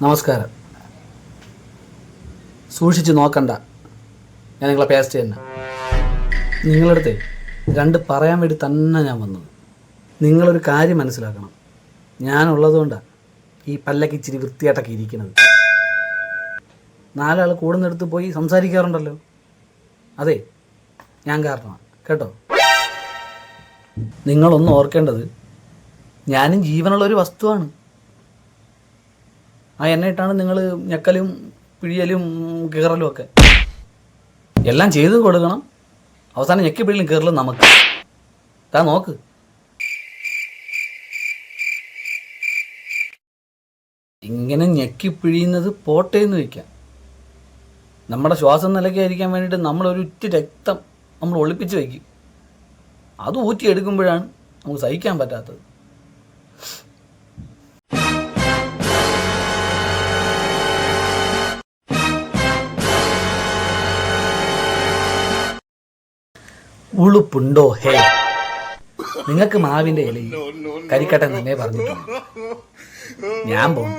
നമസ്കാരം. സൂക്ഷിച്ച് നോക്കണ്ട, ഞാൻ നിങ്ങളെ പേസ്റ്റ് തന്നെ. നിങ്ങളടുത്ത് രണ്ട് പറയാൻ വേണ്ടി തന്നെ ഞാൻ വന്നത്. നിങ്ങളൊരു കാര്യം മനസ്സിലാക്കണം, ഞാനുള്ളതുകൊണ്ടാണ് ഈ പല്ലക്ക് ഇച്ചിരി വൃത്തിയായിട്ടൊക്കെ ഇരിക്കുന്നത്. നാലാൾ കൂടുന്നിടത്ത് പോയി സംസാരിക്കാറുണ്ടല്ലോ, അതെ ഞാൻ കാരണമാണ് കേട്ടോ. നിങ്ങളൊന്ന് ഓർക്കേണ്ടത്, ഞാനും ജീവനുള്ളൊരു വസ്തുവാണ്. ആ എണ്ണയിട്ടാണ് നിങ്ങൾ ഞെക്കലും പിഴിയലും കീറലും ഒക്കെ എല്ലാം ചെയ്ത് കൊടുക്കണം. അവസാനം ഞെക്കി പിഴിയലും കീറലും നമുക്ക്. താ നോക്ക്. ഇങ്ങനെ ഞെക്കി പിഴിയുന്നത് പോട്ടെ എന്ന് വയ്ക്കാം. നമ്മുടെ ശ്വാസം നിലയ്ക്കായിരിക്കാൻ വേണ്ടിയിട്ട് നമ്മളൊരു ഇറ്റ് രക്തം നമ്മൾ ഒളിപ്പിച്ച് വയ്ക്കും. അത് ഊറ്റിയെടുക്കുമ്പോഴാണ് നമുക്ക് സഹിക്കാൻ പറ്റാത്തത്. ഉളുപ്പുണ്ടോ ഹേ? നിങ്ങൾക്ക് മാവിൻ്റെ ഇലയിൽ കരിക്കട്ടൻ തന്നെ പറഞ്ഞിട്ടുണ്ട്. ഞാൻ പോകും.